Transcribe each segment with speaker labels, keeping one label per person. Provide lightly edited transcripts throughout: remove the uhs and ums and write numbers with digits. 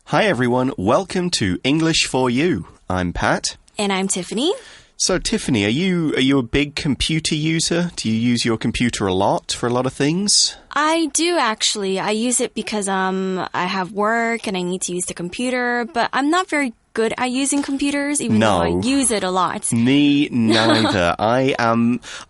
Speaker 1: Hi everyone, welcome to English for You. I'm Pat.
Speaker 2: And I'm Tiffany.
Speaker 1: So Tiffany, are you a big computer user? Do you use your computer a lot for a lot of things?
Speaker 2: I do actually. I use it because I have work and I need to use the computer, but I'm not very good at using computers, even though I use it a lot.
Speaker 1: Me neither. I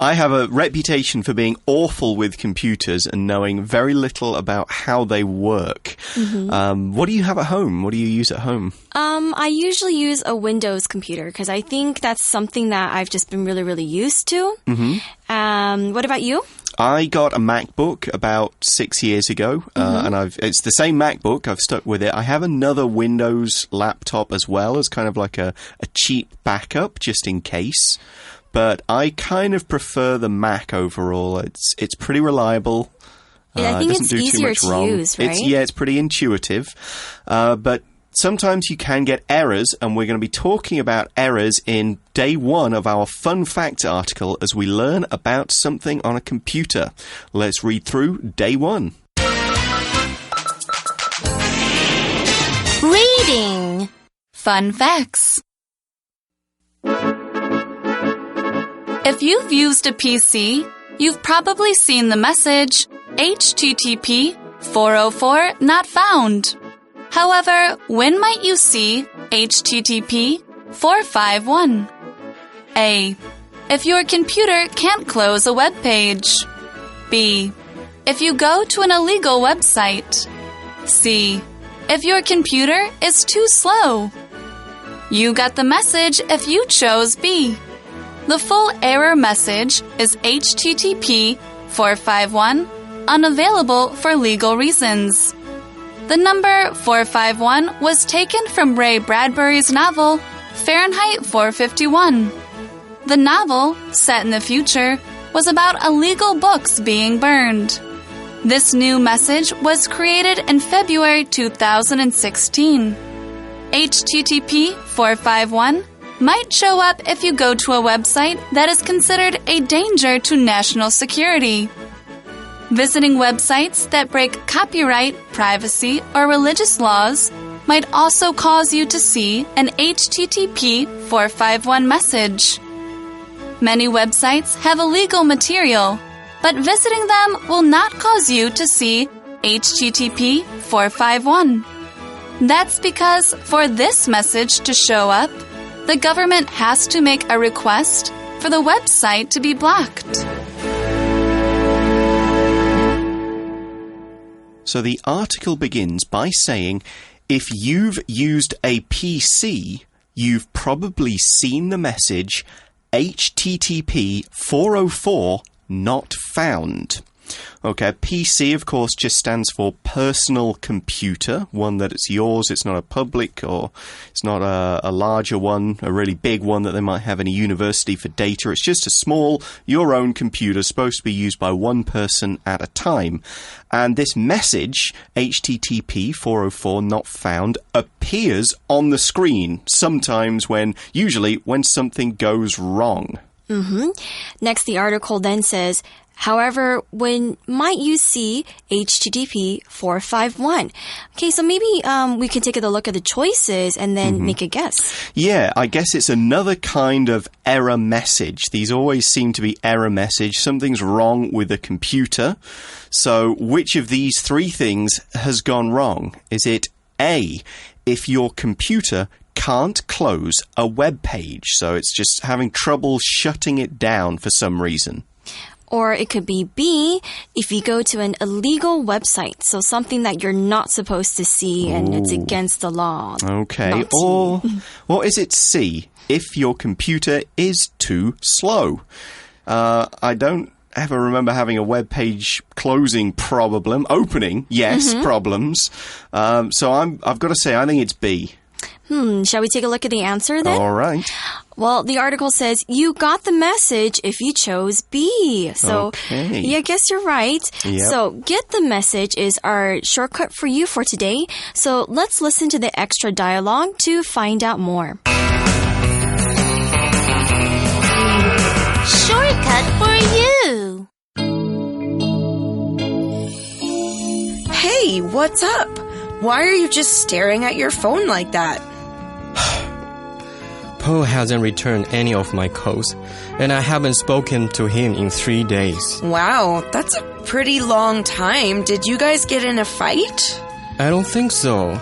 Speaker 1: have a reputation for being awful with computers and knowing very little about how they work. What do you have at home? What do you use at home?
Speaker 2: I usually use a Windows computer because I think that's something that I've just been really, really used to. What about you?
Speaker 1: I got a MacBook about 6 years ago, and it's the same MacBook. I've stuck with it. I have another Windows laptop as well as kind of like a cheap backup, just in case. But I kind of prefer the Mac overall. It's pretty reliable.
Speaker 2: I think it's easier to use, right?
Speaker 1: It's pretty intuitive. But sometimes you can get errors, and we're going to be talking about errors in day 1 of our Fun Fact article as we learn about something on a computer. Let's read through day 1.
Speaker 3: Reading. Fun facts. If you've used a PC, you've probably seen the message HTTP 404 not found. However, when might you see HTTP 451? A. If your computer can't close a web page. B. If you go to an illegal website. C. If your computer is too slow. You got the message if you chose B. The full error message is HTTP 451 unavailable for legal reasons. The number 451 was taken from Ray Bradbury's novel, Fahrenheit 451. The novel, set in the future, was about illegal books being burned. This new message was created in February 2016. HTTP 451 might show up if you go to a website that is considered a danger to national security. Visiting websites that break copyright, privacy, or religious laws might also cause you to see an HTTP 451 message. Many websites have illegal material, but visiting them will not cause you to see HTTP 451. That's because for this message to show up, the government has to make a request for the website to be blocked.
Speaker 1: So the article begins by saying, if you've used a PC, you've probably seen the message HTTP 404 not found. Okay, PC, of course, just stands for personal computer, one that it's yours, it's not a public or it's not a larger one, a really big one that they might have in a university for data. It's just a small, your own computer supposed to be used by one person at a time. And this message, HTTP 404 not found, appears on the screen sometimes usually when something goes wrong.
Speaker 2: Next, the article then says, however, when might you see HTTP 451? Okay, so maybe we can take a look at the choices and then make a guess.
Speaker 1: Yeah, I guess it's another kind of error message. These always seem to be error message. Something's wrong with the computer. So which of these 3 things has gone wrong? Is it A, if your computer can't close a web page, so it's just having trouble shutting it down for some reason?
Speaker 2: Or it could be B, if you go to an illegal website, so something that you're not supposed to see and it's against the law.
Speaker 1: Okay, or is it C, if your computer is too slow? I don't ever remember having a web page closing problem. Opening, yes, problems. So I've got to say, I think it's B.
Speaker 2: Shall we take a look at the answer then?
Speaker 1: All right.
Speaker 2: Well, the article says you got the message if you chose B. So, yeah, I guess you're right.
Speaker 1: Yep.
Speaker 2: So, get the message is our shortcut for you for today. So, let's listen to the extra dialogue to find out more.
Speaker 3: Shortcut for you.
Speaker 4: Hey, what's up? Why are you just staring at your phone like that?
Speaker 5: Paul hasn't returned any of my calls, and I haven't spoken to him in 3 days.
Speaker 4: Wow, that's a pretty long time. Did you guys get in a fight?
Speaker 5: I don't think so,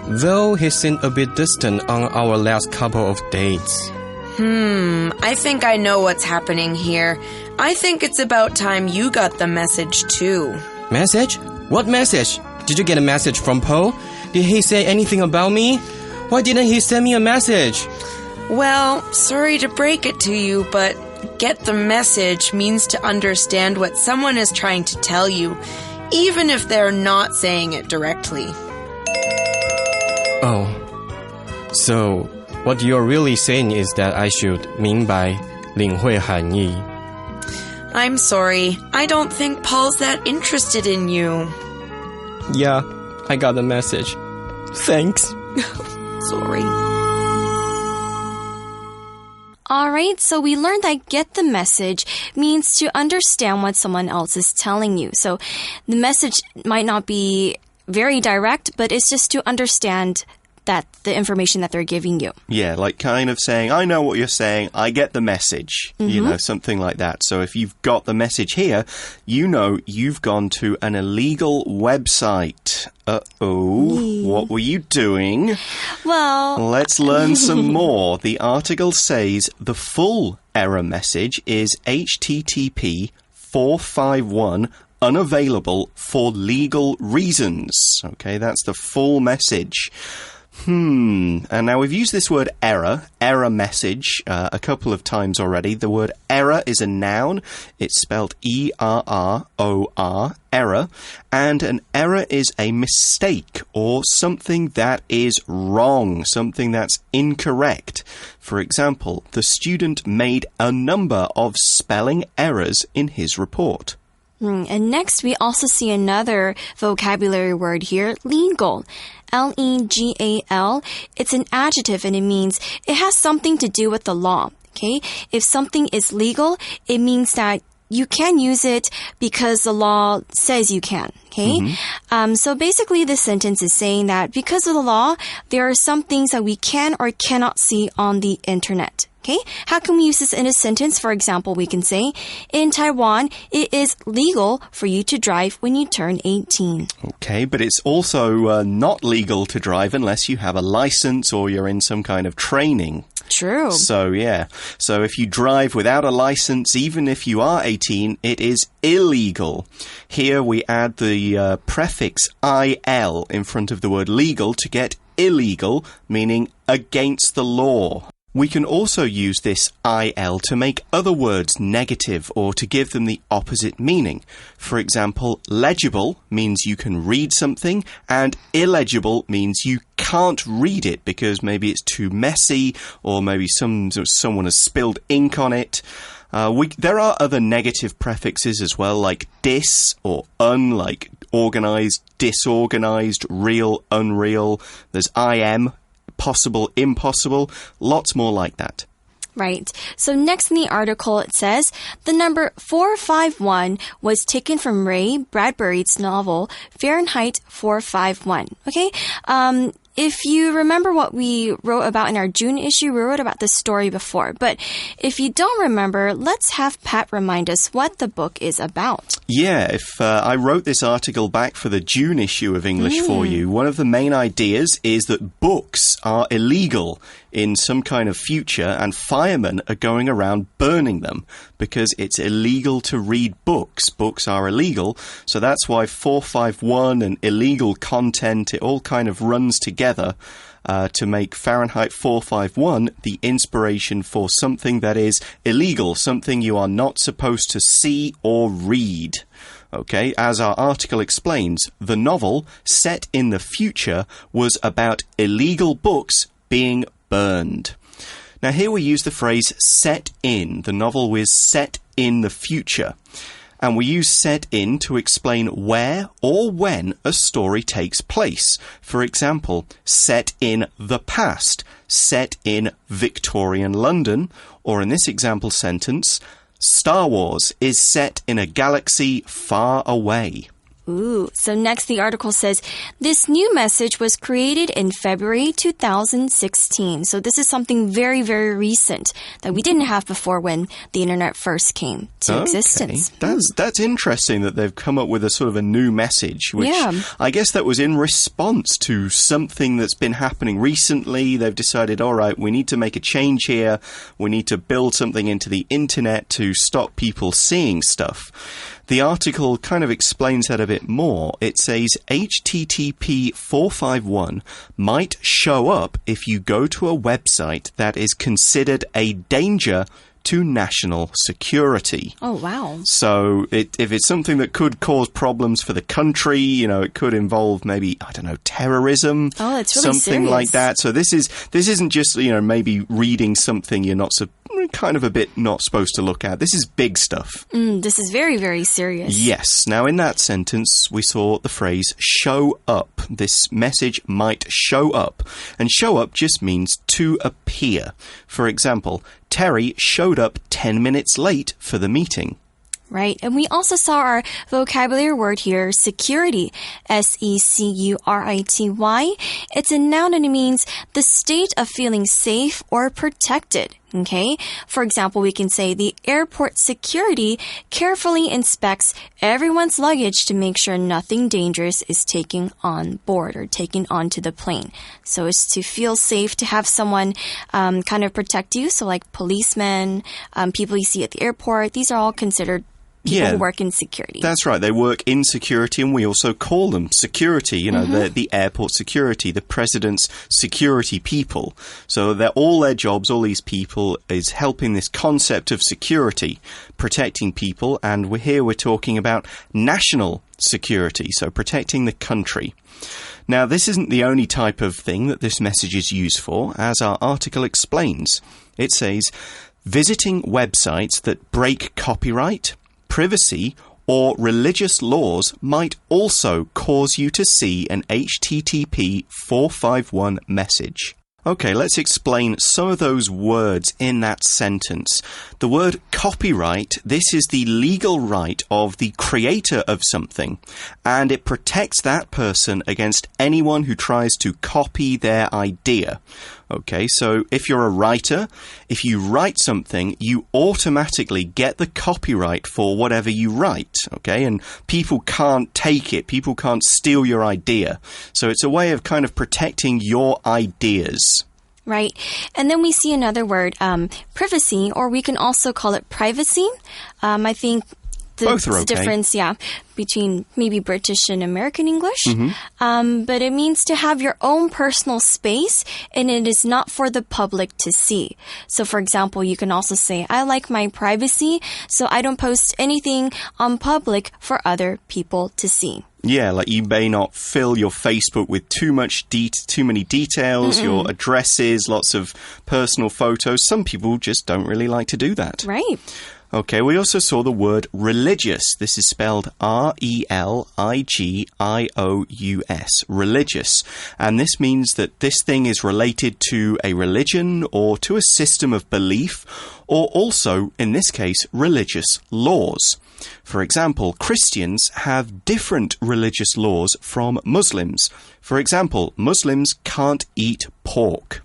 Speaker 5: though he seemed a bit distant on our last couple of dates.
Speaker 4: I think I know what's happening here. I think it's about time you got the message too.
Speaker 5: Message? What message? Did you get a message from Paul? Did he say anything about me? Why didn't he send me a message?
Speaker 4: Well, sorry to break it to you, but get the message means to understand what someone is trying to tell you, even if they're not saying it directly.
Speaker 5: Oh, so what you're really saying is that I should 明白领会含义.
Speaker 4: I'm sorry. I don't think Paul's that interested in you.
Speaker 5: Yeah, I got the message. Thanks.
Speaker 4: Sorry.
Speaker 2: Alright, so we learned that get the message means to understand what someone else is telling you. So the message might not be very direct, but it's just to understand that the information that they're giving you.
Speaker 1: Yeah, like kind of saying, I know what you're saying, I get the message, you know, something like that. So if you've got the message here, you know you've gone to an illegal website. Uh-oh, what were you doing?
Speaker 2: Well,
Speaker 1: let's learn some more. The article says the full error message is HTTP 451 unavailable for legal reasons. Okay, that's the full message. And now we've used this word error message, a couple of times already. The word error is a noun. It's spelled E-R-R-O-R, error. And an error is a mistake or something that is wrong, something that's incorrect. For example, the student made a number of spelling errors in his report.
Speaker 2: And next, we also see another vocabulary word here, legal. L-E-G-A-L. It's an adjective and it means it has something to do with the law. Okay? If something is legal, it means that you can use it because the law says you can. Okay? So basically, this sentence is saying that because of the law, there are some things that we can or cannot see on the internet. Okay, how can we use this in a sentence? For example, we can say, in Taiwan, it is legal for you to drive when you turn 18.
Speaker 1: Okay, but it's also not legal to drive unless you have a license or you're in some kind of training.
Speaker 2: True.
Speaker 1: So, yeah. So if you drive without a license, even if you are 18, it is illegal. Here we add the prefix IL in front of the word legal to get illegal, meaning against the law. We can also use this IL to make other words negative or to give them the opposite meaning. For example, legible means you can read something and illegible means you can't read it because maybe it's too messy or maybe someone has spilled ink on it. There are other negative prefixes as well, like dis or un, like organized, disorganized, real, unreal. There's IM. Possible, impossible, lots more like that.
Speaker 2: Right. So next in the article, it says, the number 451 was taken from Ray Bradbury's novel, Fahrenheit 451. Okay? If you remember what we wrote about in our June issue, we wrote about this story before. But if you don't remember, let's have Pat remind us what the book is about.
Speaker 1: Yeah, if I wrote this article back for the June issue of English for You, one of the main ideas is that books are illegal in some kind of future and firemen are going around burning them because it's illegal to read books. Books are illegal. So that's why 451 and illegal content, it all kind of runs together to make Fahrenheit 451 the inspiration for something that is illegal, something you are not supposed to see or read. Okay, as our article explains, the novel, set in the future, was about illegal books being burned. Now here we use the phrase set in. The novel was set in the future. And we use set in to explain where or when a story takes place. For example, set in the past, set in Victorian London, or in this example sentence, Star Wars is set in a galaxy far away.
Speaker 2: Ooh, so next the article says, this new message was created in February 2016. So this is something very, very recent that we didn't have before when the internet first came to existence.
Speaker 1: That's interesting that they've come up with a sort of a new message, which I guess that was in response to something that's been happening recently. They've decided, all right, we need to make a change here. We need to build something into the internet to stop people seeing stuff. The article kind of explains that a bit more. It says HTTP 451 might show up if you go to a website that is considered a danger to national security.
Speaker 2: Oh, wow.
Speaker 1: So if it's something that could cause problems for the country, you know, it could involve maybe, I don't know, terrorism.
Speaker 2: Oh, that's really
Speaker 1: something
Speaker 2: serious.
Speaker 1: like that. So this isn't just, you know, maybe reading something you're not kind of a bit not supposed to look at. This is big stuff.
Speaker 2: This is very, very serious.
Speaker 1: Yes. Now, in that sentence, we saw the phrase show up. This message might show up. And show up just means to appear. For example, Terry showed up 10 minutes late for the meeting.
Speaker 2: Right. And we also saw our vocabulary word here, security, S-E-C-U-R-I-T-Y. It's a noun and it means the state of feeling safe or protected. Okay. For example, we can say the airport security carefully inspects everyone's luggage to make sure nothing dangerous is taken on board or taken onto the plane. So it's to feel safe, to have someone kind of protect you. So like policemen, people you see at the airport, these are all considered people who work in security. That's
Speaker 1: right. They work in security, and we also call them security. You know, the airport security, the president's security people. So all their jobs, all these people, is helping this concept of security, protecting people. And we're talking about national security, so protecting the country. Now, this isn't the only type of thing that this message is used for, as our article explains. It says, visiting websites that break copyright, privacy, or religious laws might also cause you to see an HTTP 451 message. Okay, let's explain some of those words in that sentence. The word copyright, this is the legal right of the creator of something, and it protects that person against anyone who tries to copy their idea. Okay, so if you're a writer, if you write something, you automatically get the copyright for whatever you write, okay? And people can't take it. People can't steal your idea. So it's a way of kind of protecting your ideas.
Speaker 2: Right. And then we see another word, privacy, or we can also call it privacy. I think
Speaker 1: both are okay.
Speaker 2: Difference, between maybe British and American English. But it means to have your own personal space, and it is not for the public to see. So, for example, you can also say, I like my privacy, so I don't post anything on public for other people to see.
Speaker 1: Yeah, like you may not fill your Facebook with too many details, your addresses, lots of personal photos. Some people just don't really like to do that.
Speaker 2: Right.
Speaker 1: Okay, we also saw the word religious. This is spelled R-E-L-I-G-I-O-U-S, religious. And this means that this thing is related to a religion or to a system of belief, or also, in this case, religious laws. For example, Christians have different religious laws from Muslims. For example, Muslims can't eat pork.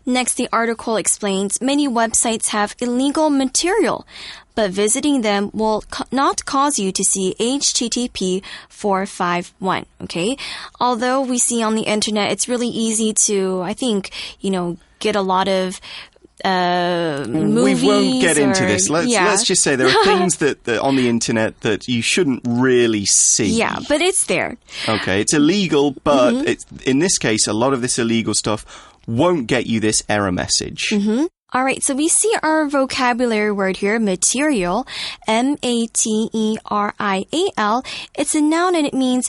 Speaker 2: Next, the article explains many websites have illegal material, but visiting them will not cause you to see HTTP 451, okay? Although we see on the internet, it's really easy to, I think, get a lot of movies.
Speaker 1: We won't get into this. Let's just say there are things that on the internet that you shouldn't really see.
Speaker 2: Yeah, but it's there.
Speaker 1: Okay, it's illegal, but in this case, a lot of this illegal stuff won't get you this error message.
Speaker 2: All right, so we see our vocabulary word here, material, M-A-T-E-R-I-A-L. It's a noun and it means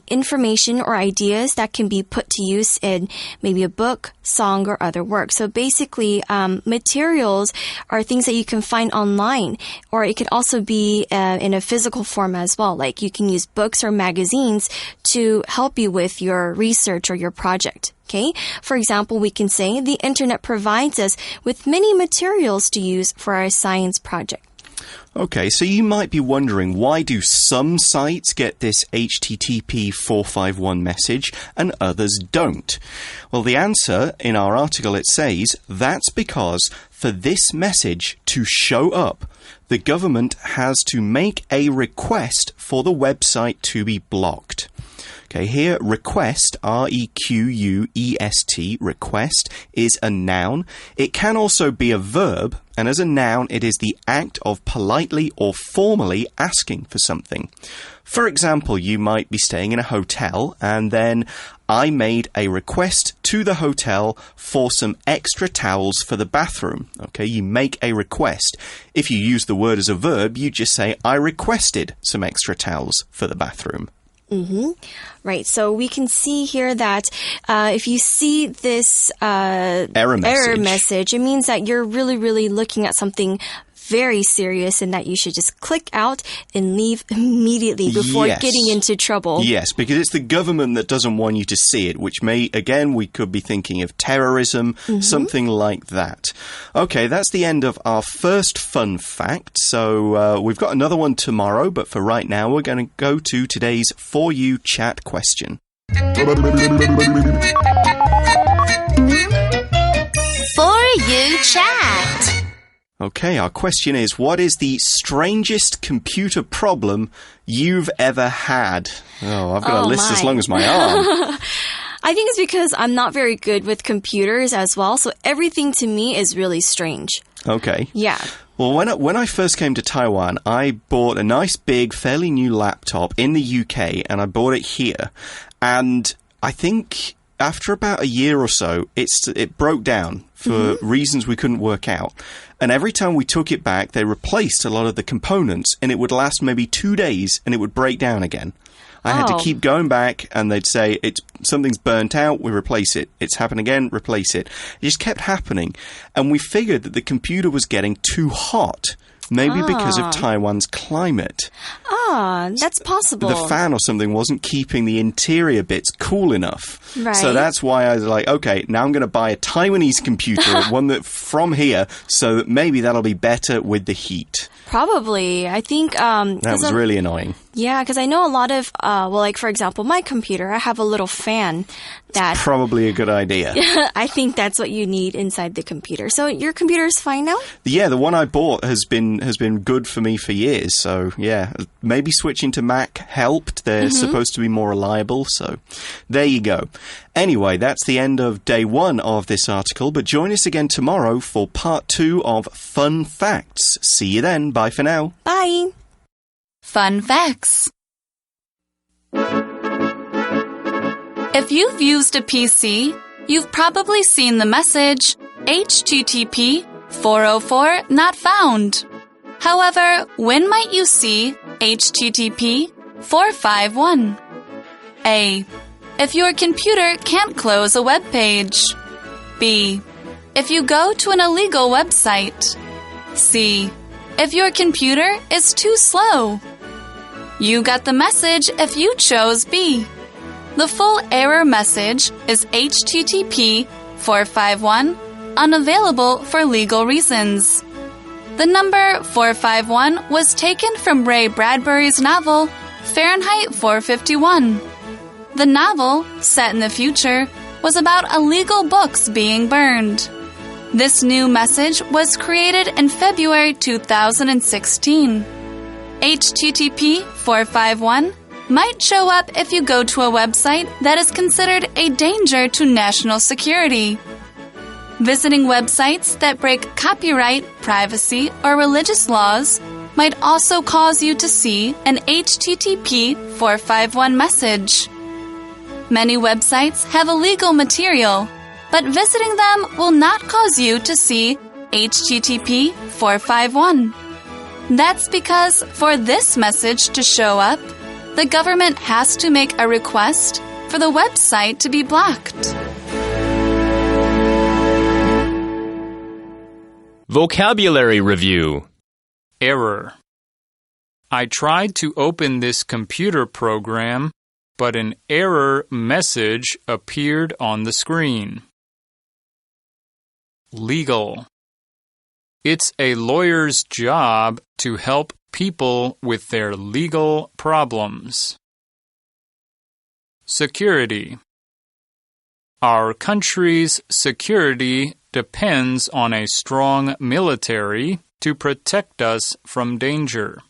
Speaker 2: information or ideas that can be put to use in maybe a book, song, or other work. So basically, materials are things that you can find online, or it could also be in a physical form as well. Like you can use books or magazines to help you with your research or your project. Okay. For example, we can say the internet provides us with many materials to use for our science project.
Speaker 1: Okay, so you might be wondering, why do some sites get this HTTP 451 message and others don't? Well, the answer in our article, it says that's because for this message to show up, the government has to make a request for the website to be blocked. Okay, here, request, R-E-Q-U-E-S-T, request, is a noun. It can also be a verb, and as a noun, it is the act of politely or formally asking for something. For example, you might be staying in a hotel, and then I made a request to the hotel for some extra towels for the bathroom. Okay, you make a request. If you use the word as a verb, you just say, I requested some extra towels for the bathroom.
Speaker 2: Right, so we can see here that if you see this error message, it means that you're really looking at something very serious and that you should just click out and leave immediately before getting into trouble.
Speaker 1: Yes, because it's the government that doesn't want you to see it, which may, again, we could be thinking of terrorism, something like that. Okay, that's the end of our first fun fact. So we've got another one tomorrow, but for right now, we're going to go to today's For You chat question.
Speaker 3: For You chat.
Speaker 1: Okay, our question is, what is the strangest computer problem you've ever had? Oh, I've got a list as long as my arm.
Speaker 2: I think it's because I'm not very good with computers as well, so everything to me is really strange.
Speaker 1: Okay.
Speaker 2: Yeah.
Speaker 1: Well, when I first came to Taiwan, I bought a nice, big, fairly new laptop in the UK, and I bought it here. And I think after about a year or so, it broke down for reasons we couldn't work out. And every time we took it back, they replaced a lot of the components, and it would last maybe 2 days, and it would break down again. I had to keep going back, and they'd say, something's burnt out, we replace it. It's happened again, replace it. It just kept happening. And we figured that the computer was getting too hot. Maybe because of Taiwan's climate.
Speaker 2: That's possible.
Speaker 1: The fan or something wasn't keeping the interior bits cool enough.
Speaker 2: Right.
Speaker 1: So that's why I was like, okay, now I'm going to buy a Taiwanese computer, one that from here, so that maybe that'll be better with the heat.
Speaker 2: Probably. I think
Speaker 1: that was really annoying.
Speaker 2: Yeah, because I know a lot of, like, for example, my computer, I have a little fan that...
Speaker 1: Probably a good idea.
Speaker 2: I think that's what you need inside the computer. So your computer is fine now?
Speaker 1: Yeah, the one I bought has been good for me for years. So, yeah, maybe switching to Mac helped. They're supposed to be more reliable. So, there you go. Anyway, that's the end of day 1 of this article. But join us again tomorrow for part 2 of Fun Facts. See you then. Bye for now.
Speaker 2: Bye.
Speaker 3: Fun facts. If you've used a PC, you've probably seen the message HTTP 404 not found. However, when might you see HTTP 451? A. If your computer can't close a web page. B. If you go to an illegal website. C. If your computer is too slow. You got the message if you chose B. The full error message is HTTP 451 unavailable for legal reasons. The number 451 was taken from Ray Bradbury's novel Fahrenheit 451. The novel, set in the future, was about illegal books being burned. This new message was created in February 2016. HTTP 451 might show up if you go to a website that is considered a danger to national security. Visiting websites that break copyright, privacy, or religious laws might also cause you to see an HTTP 451 message. Many websites have illegal material, but visiting them will not cause you to see HTTP 451. That's because for this message to show up, the government has to make a request for the website to be blocked.
Speaker 6: Vocabulary Review. Error. I tried to open this computer program, but an error message appeared on the screen. Legal. It's a lawyer's job to help people with their legal problems. Security. Our country's security depends on a strong military to protect us from danger.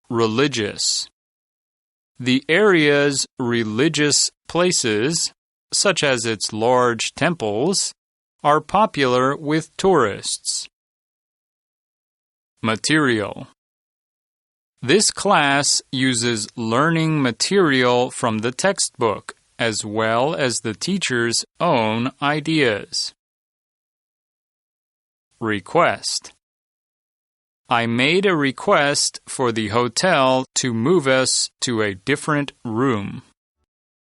Speaker 6: Religious. The area's religious places, such as its large temples, are popular with tourists. Material. This class uses learning material from the textbook as well as the teacher's own ideas. Request. I made a request for the hotel to move us to a different room.